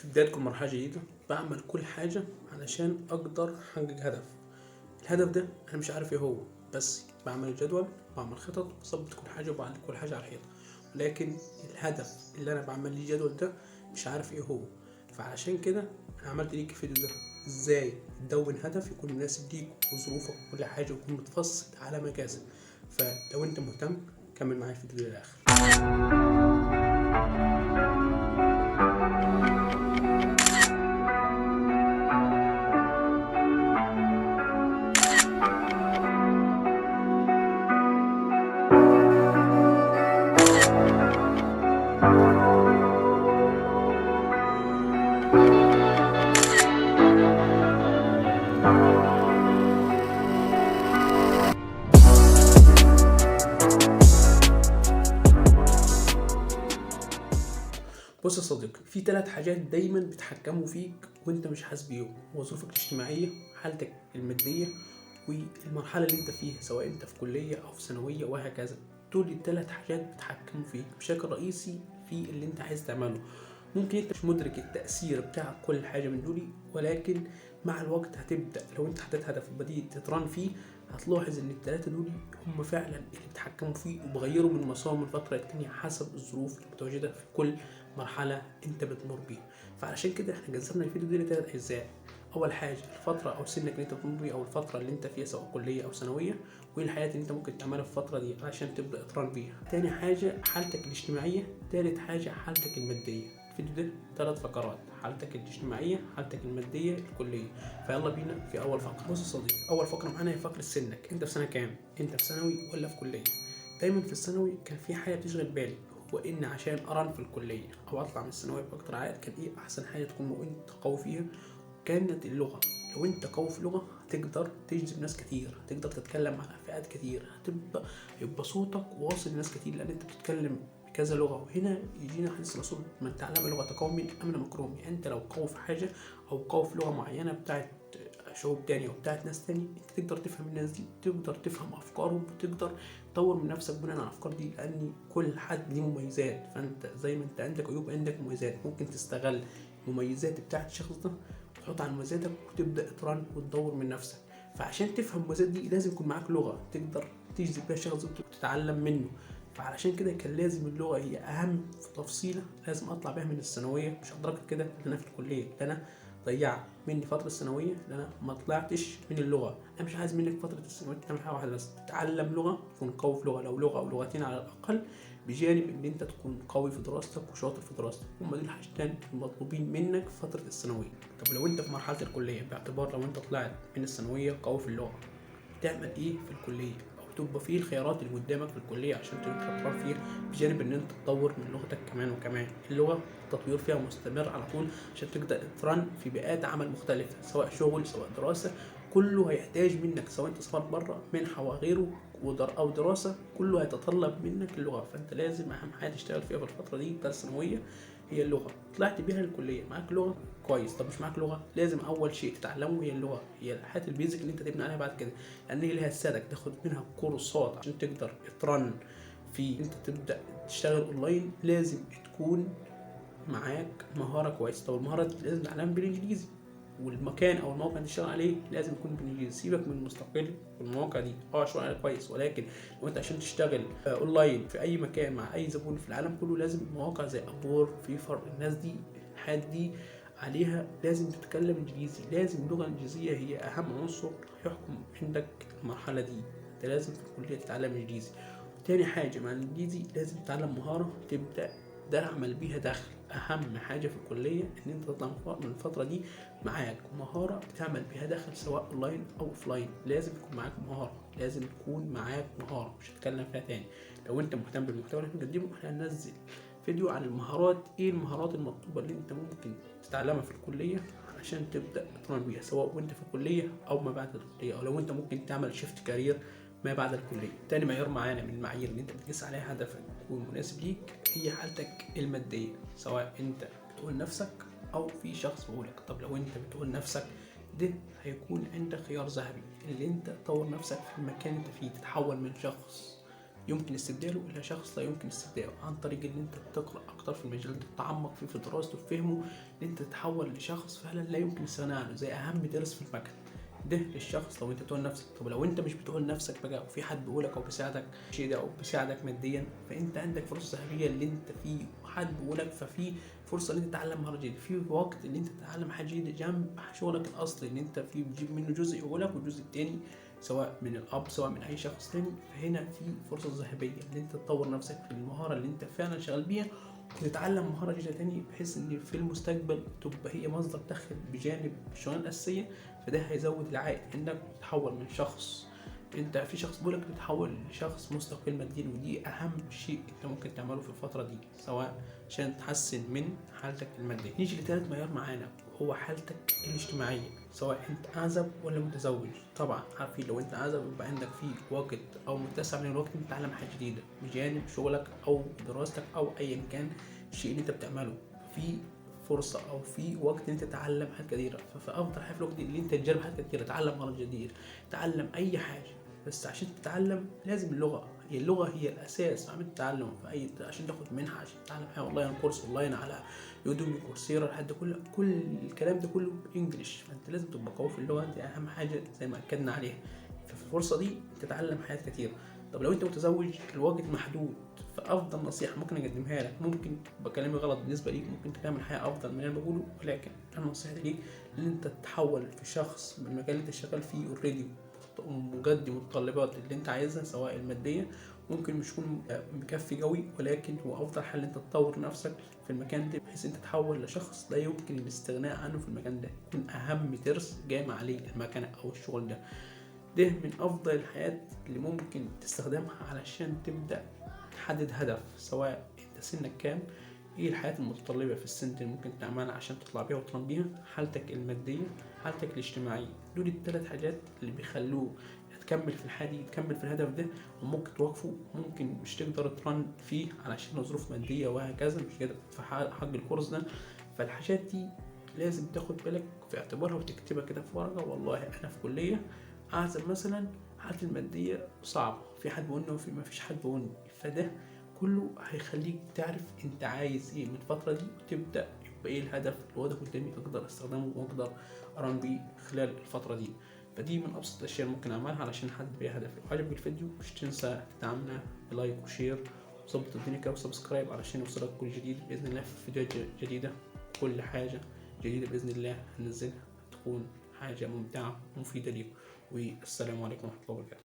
في بداية كل مرحلة جديدة بعمل كل حاجة علشان أقدر أحقق هدف. الهدف ده أنا مش عارف إيه هو، بس بعمل جدول، بعمل خطط، بظبط كل حاجة وبعمل كل حاجة على الحيطة. ولكن الهدف اللي أنا بعمل ليه جدول ده مش عارف إيه هو. فعشان كده أنا عملت ليك الفيديو ده، إزاي تدون هدف يكون مناسب ليك وظروفك وكل حاجة ويكون متفصل على مقاسك. فلو أنت مهتم كمل معايا الفيديو للآخر. بص يا صديقي، في 3 حاجات دايما بيتحكموا فيك وانت مش حاسس بيهم: وظروفك الاجتماعيه، حالتك الماديه، والمرحله اللي انت فيها سواء انت في كليه او في ثانويه وهكذا. دول ال3 حاجات بيتحكموا فيك بشكل رئيسي في اللي انت عايز تعمله. ممكن انت مش مدرك التاثير بتاع كل حاجه من دول، ولكن مع الوقت هتبدا لو انت حطيت هدف وبديت تتران فيه هتلاحظ ان ال3 دول هم فعلا اللي بيتحكموا فيه وبغيروا من مسار من فتره للتانيه حسب الظروف المتواجده في كل مرحله انت بتمر بيها. فعلشان كده احنا قسمنا الفيديو دي ل3 اجزاء. اول حاجه الفتره او سنك اللي انت بتمر بيه او الفتره اللي انت فيها سواء كليه او ثانويه، وايه الحياه اللي انت ممكن تعملها في الفتره دي علشان تبدا تران بيها. تاني حاجه حالتك الاجتماعيه. تالت حاجه حالتك الماديه. الفيديو ده 3 فقرات: حالتك الاجتماعيه، حالتك الماديه، الكليه. فيلا بينا في اول فقره. بص يا صديقي، اول فقره معانا هي فقره سنك. انت في سنه كام؟ انت في ثانوي ولا في كليه؟ دايما في الثانوي كان في حاجه بتشغل بالي، وان عشان اران في الكليه او اطلع من الثانويه باكتر عائد كان ايه احسن حاجه تكون انت قوي فيها؟ كانت اللغه. لو انت قوي في لغه هتقدر تجذب ناس كتير، هتقدر تتكلم على فئات كتير، يبقى صوتك واصل لناس كتير لان انت بتتكلم بكذا لغه. وهنا يجينا حديث الرسول: من تعلم لغه قوم امن مكروم. يعني انت لو قوي في حاجه او قوي في لغه معينه بتاعت شعوب تانية او بتاعت ناس تاني، انت تقدر تفهم الناس دي، تقدر تفهم افكارهم، وتقدر تطور من نفسك بناء على الافكار دي، لان كل حد ليه مميزات. فانت زي ما انت عندك عيوب عندك مميزات، ممكن تستغل المميزات بتاعت الشخص ده وتحط على مميزاتك وتبدا ترن وتدور من نفسك. فعشان تفهم المميزات دي لازم يكون معاك لغه تقدر تجذب بيها الشخص ده وتتعلم منه. فعلشان كده كان لازم اللغه هي اهم في تفصيله لازم اطلع بيها من الثانويه. مش ادركت كده ان انا في الكليه، انا ضيعت مني فتره الثانويه ان انا ما طلعتش من اللغه. انا مش عايز منك فتره الثانويه تعمل حاجه واحده بس: تتعلم لغه، تكون قوي في لغه، لو لغه او لغتين على الاقل، بجانب ان انت تكون قوي في دراستك وشاطر في دراستك. هم دول الحاجتين المطلوبين منك في فتره الثانويه. طب لو انت في مرحله الكليه، باعتبار لو انت طلعت من الثانويه قوي في اللغه، تعمل ايه في الكليه او تبقى فيه الخيارات اللي قدامك في الكليه عشان تقدر تختار فيها، بجانب ان انت تطور من لغتك كمان. وكمان اللغه التطوير فيها مستمر على طول عشان تقدر ترن في بيئات عمل مختلفه، سواء شغل سواء دراسه. كله هيحتاج منك، سواء انت سافرت بره منحه وغيره او دراسه، كله هيتطلب منك اللغه. فانت لازم اهم حاجه تشتغل فيها في الفتره دي بتاع الثانويه هي اللغه. طلعت بيها للكليه معاك لغه كويس. طب مش معاك لغه، لازم اول شيء تتعلمه هي اللغه، هي الحاجات البيزك اللي انت تبني عليها بعد كده، لان هي اللي هتساعدك تاخد منها كورسات عشان تقدر ترن في انت تبدا تشتغل اونلاين. لازم تكون معاك مهاره كويسه. طب المهاره دي لازم تتعلمها بالانجليزي، والمكان او الموقع اللي تشتغل عليه لازم يكون بالانجليزي. سيبك من المستقل والمواقع دي، شغل عليها كويس، ولكن لو انت عشان تشتغل اونلاين في اي مكان مع اي زبون في العالم كله، لازم مواقع زي ابور، فيفر، الناس دي الحاجات دي عليها لازم تتكلم انجليزي. لازم اللغه الانجليزيه هي اهم عنصر يحكم عندك المرحله دي. انت لازم في الكليه تتعلم انجليزي. تاني حاجه مع الانجليزي لازم تتعلم مهاره تبدا تعمل بيها دخل. اهم حاجه في الكليه ان انت تطلع من الفتره دي معاك مهاره تعمل بيها دخل سواء اونلاين او اوفلاين. لازم يكون معاك مهاره، لازم يكون معاك مهاره، مش هتكلم فيها تاني. لو انت مهتم بالمحتوى اللي احنا بنقدمه، احنا هننزل فيديو عن المهارات، ايه المهارات المطلوبه اللي انت ممكن تتعلمها في الكليه عشان تبدا تتمرن بيها سواء وانت في الكليه او ما بعد الكليه، او لو انت ممكن تعمل شيفت كارير ما بعد الكليه. تاني معيار معانا من المعايير اللي انت بتقيس عليها هدفك يكون مناسب ليك هي حالتك الماديه، سواء انت بتقول نفسك او في شخص بيقولك. طب لو انت بتقول نفسك، ده هيكون عندك خيار ذهبي اللي انت تطور نفسك في المكان انت فيه، تتحول من شخص يمكن استبداله الى شخص لا يمكن استبداله، عن طريق ان انت تقرا اكتر في المجال ده، تتعمق فيه في دراسته في فهمه، ان انت تتحول لشخص فعلا لا يمكن الاستغناء عنه، زي اهم درس في المكن ده للشخص لو انت بتقول نفسك. طب لو انت مش بتقول نفسك بقى وفي حد بيقولك او بيساعدك شيء ده او بيساعدك ماديا، فانت عندك فرصه ذهبيه اللي انت فيه حد بيقولك، ففي فرصه ان انت تتعلم مهاره جديده، في وقت ان انت تتعلم حاجه جديده جنب شغلك الاصلي اللي انت فيه بتجيب منه جزء يقولك والجزء التاني سواء من الاب سواء من اي شخص تاني. فهنا في فرصه ذهبيه ان انت تطور نفسك في المهاره اللي انت فعلا شغال بيها، وتتعلم مهاره جديده تاني، بحيث ان في المستقبل تبقى هي مصدر دخل بجانب الشغلانه الاساسيه. فده هيزود العائد انك تتحول من شخص، انت في شخص بيقولك تتحول لشخص مستقل ماديا، ودي اهم شيء انت ممكن تعمله في الفتره دي سواء عشان تحسن من حالتك الماديه. نيجي لثالث معيار معانا هو حالتك الاجتماعيه، سواء انت اعزب ولا متزوج. طبعا عارفين لو انت اعزب يبقى عندك فيه وقت او متسع من الوقت انت تتعلم حاجه جديده بجانب شغلك او دراستك او ايا كان الشيء اللي انت بتعمله، في فرصه او في وقت انت تتعلم حاجات كثيره. فافضل حاجه في الوقت اللي انت تجرب حاجات كثيره، تتعلم مهارات جديده، تعلم اي حاجه. بس عشان تتعلم لازم اللغه، هي اللغه هي الاساس عم تتعلم في اي، عشان تاخد منحه عشان تتعلم حاجه اونلاين، كورس اونلاين على يوديمي كورسيرا لحد كل الكلام ده كله انجلش. فانت لازم تبقى قوي في اللغه، دي اهم حاجه زي ما اكدنا عليها. ففي الفرصه دي تتعلم حاجات كتير. طب لو انت متزوج الوقت محدود، فافضل نصيحه ممكن اقدمها لك، ممكن بكلامي غلط بالنسبه ليك، ممكن تعمل حياه افضل من اللي انا بقوله، ولكن انا نصيحتي ليك ان انت تتحول في شخص من المجال اللي انت شغال فيه اوريدي مقدم المتطلبات اللي انت عايزها سواء الماديه، ممكن مش يكون مكفي قوي، ولكن هو افضل حل انت تطور نفسك في المكان ده، بحيث انت تتحول لشخص لا يمكن الاستغناء عنه في المكان ده، يكون اهم درس جامع عليه المكان او الشغل ده. ده من افضل الحاجات اللي ممكن تستخدمها علشان تبدا تحدد هدف، سواء انت سنك كام، ايه الحاجات المتطلبه في السن اللي ممكن تعملها عشان تطلع بيها وترن بيها، حالتك الماديه، حالتك الاجتماعيه. دول الثلاث حاجات اللي بيخلوه تكمل في الحاجه دي، تكمل في الهدف ده. وممكن توقفه، ممكن مش تقدر ترن فيه علشان ظروف ماديه وهكذا، مش قادر تدفع حق الكورس ده. فالحاجات دي لازم تاخد بالك في اعتبارها وتكتبها كده في ورقه. والله انا في كليه اعزب مثلا، حالتي الماديه صعبه، في حد بيقولني وفي ما فيش حد بيقولني، فده كله هيخليك تعرف انت عايز ايه من الفتره دي، وتبدا يبقى ايه الهدف اللي واضح قدامي اقدر استخدمه واقدر ارن بيه خلال الفتره دي. فدي من ابسط الاشياء اللي ممكن اعملها علشان احدد بيها هدفي. لو عجبك الفيديو مش تنسى تدعمنا بلايك وشير وظبط الدنيا كده وسبسكرايب علشان يوصلك كل جديد باذن الله في فيديوهات جديده. كل حاجه جديده باذن الله هننزلها تكون حاجه ممتعه ومفيده ليكم. والسلام عليكم ورحمه الله وبركاته.